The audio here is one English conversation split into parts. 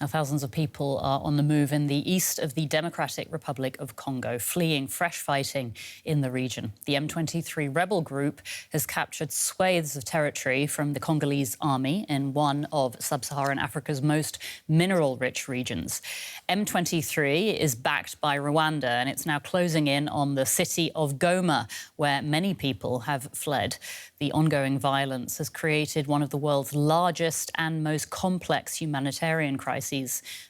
Now, thousands of people are on the move in the east of the Democratic Republic of Congo, fleeing fresh fighting in the region. The M23 rebel group has captured swathes of territory from the Congolese Army in one of Sub-Saharan Africa's most mineral-rich regions. M23 is backed by Rwanda, and it's now closing in on the city of Goma, where many people have fled. The ongoing violence has created one of the world's largest and most complex humanitarian crises.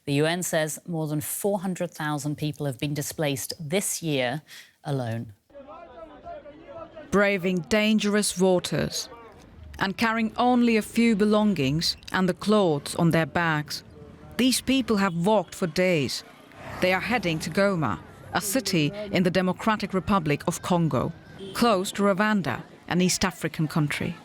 The UN says more than 400,000 people have been displaced this year alone. Braving dangerous waters and carrying only a few belongings and the clothes on their backs, these people have walked for days. They are heading to Goma, a city in the Democratic Republic of Congo, close to Rwanda, an East African country.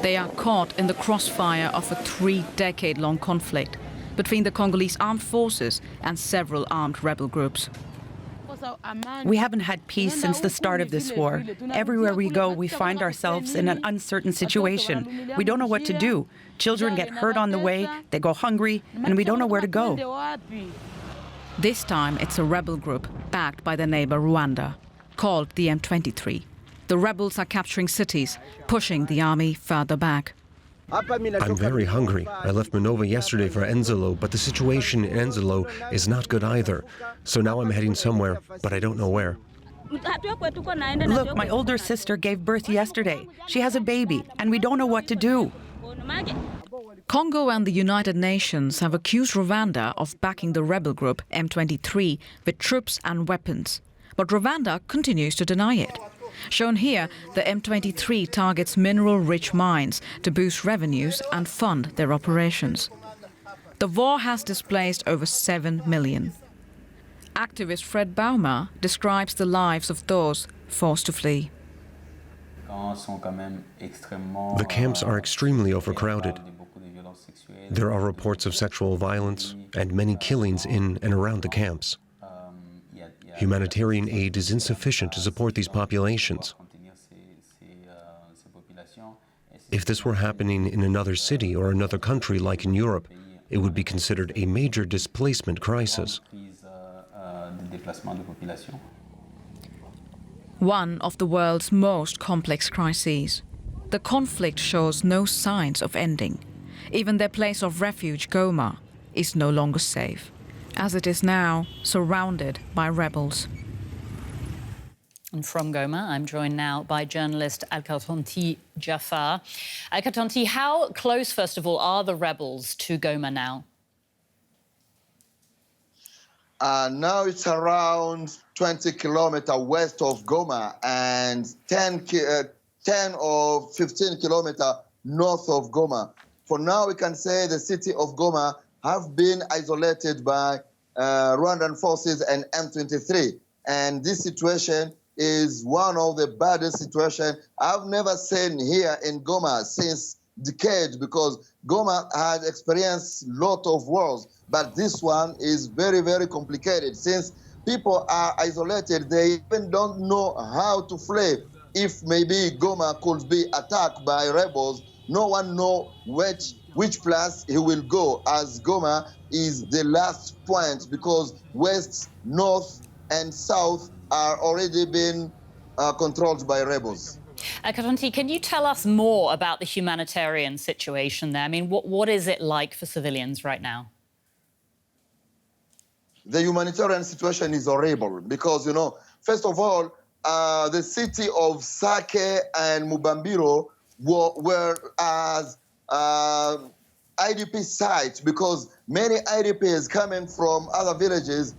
They are caught in the crossfire of a 3-decade-long conflict between the Congolese armed forces and several armed rebel groups. We haven't had peace since the start of this war. Everywhere we go, we find ourselves in an uncertain situation. We don't know what to do. Children get hurt on the way, they go hungry, and we don't know where to go. This time it's a rebel group backed by their neighbor Rwanda, called the M23. The rebels are capturing cities, pushing the army further back. I'm very hungry. I left Minova yesterday for Enzelo, but the situation in Enzelo is not good either. So now I'm heading somewhere, but I don't know where. Look, my older sister gave birth yesterday. She has a baby, and we don't know what to do. Congo and the United Nations have accused Rwanda of backing the rebel group M23 with troops and weapons. But Rwanda continues to deny it. Shown here, the M23 targets mineral-rich mines to boost revenues and fund their operations. The war has displaced over 7 million. Activist Fred Bauma describes the lives of those forced to flee. The camps are extremely overcrowded. There are reports of sexual violence and many killings in and around the camps. Humanitarian aid is insufficient to support these populations. If this were happening in another city or another country like in Europe, it would be considered a major displacement crisis. One of the world's most complex crises. The conflict shows no signs of ending. Even their place of refuge, Goma, is no longer safe, as it is now surrounded by rebels. And from Goma, I'm joined now by journalist Katanty Djaffar. Katanty, how close, first of all, are the rebels to Goma now? Now it's around 20 kilometers west of Goma and 10 or 15 kilometers north of Goma. For now, we can say the city of Goma have been isolated by Rwandan forces and M23. And this situation is one of the baddest situations I've never seen here in Goma since decades, because Goma has experienced a lot of wars. But this one is very, very complicated. Since people are isolated, they even don't know how to flee. If maybe Goma could be attacked by rebels, no one knows which place he will go, as Goma is the last point, because west, north, and south are already been controlled by rebels. Katanty, can you tell us more about the humanitarian situation there? I mean, what is it like for civilians right now? The humanitarian situation is horrible because, you know, first of all, the city of Sake and Mubambiro were as IDP sites, because many IDPs coming from other villages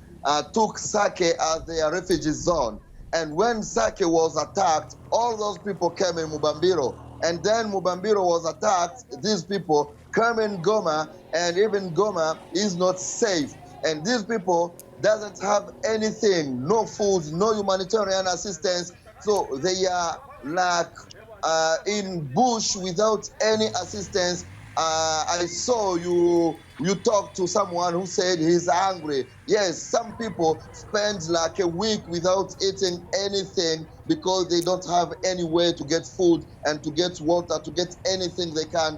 took Sake as their refugee zone. And when Sake was attacked, all those people came in Mubambiro. And then Mubambiro was attacked, these people come in Goma, and even Goma is not safe. And these people doesn't have anything, no food, no humanitarian assistance. So they are like in bush without any assistance. I saw you talk to someone who said he's hungry. Yes, some people spend like a week without eating anything because they don't have any way to get food and to get water, to get anything they can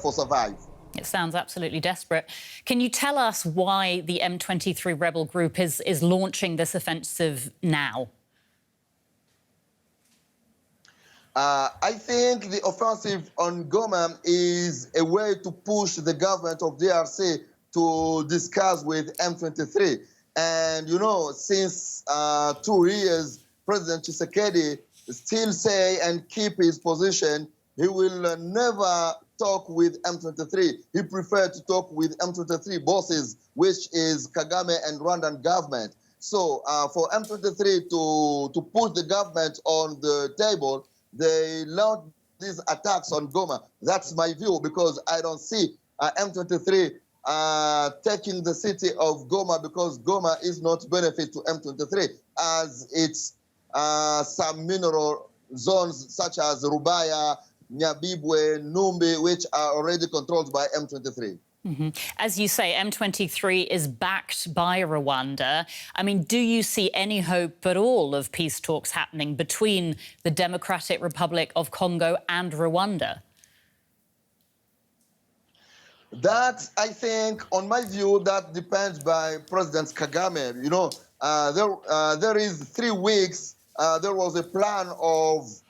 for survive. It sounds absolutely desperate. Can you tell us why the M23 rebel group is launching this offensive now? I think the offensive on Goma is a way to push the government of DRC to discuss with M23. And, you know, since 2 years, President Tshisekedi still say and keep his position. He will never talk with M23. He preferred to talk with M23 bosses, which is Kagame and Rwandan government. So for M23 to push the government on the table, they launched these attacks on Goma. That's my view, because I don't see M23 taking the city of Goma, because Goma is not benefit to M23, as it's some mineral zones such as Rubaya, Nyabibwe, Numbi, which are already controlled by M23. Mm-hmm. As you say, M23 is backed by Rwanda. I mean, do you see any hope at all of peace talks happening between the Democratic Republic of Congo and Rwanda? That, I think, on my view, that depends by President Kagame. You know, there is 3 weeks, there was a plan of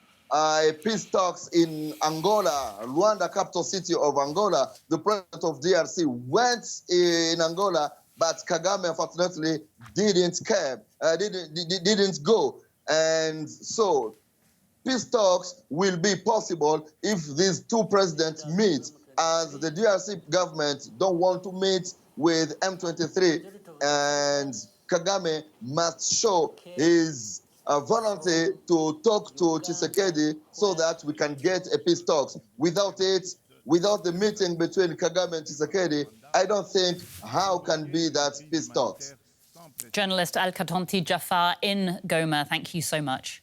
peace talks in Angola, Rwanda, capital city of Angola. The president of DRC went in Angola, but Kagame, unfortunately, didn't go. And so peace talks will be possible if these 2 presidents meet, as the DRC government don't want to meet with M23, and Kagame must show his volunteer to talk to Tshisekedi so that we can get a peace talks. Without the meeting between Kagame and Tshisekedi, I don't think how can be that peace talks. Journalist Katanty Djaffar in Goma, thank you so much.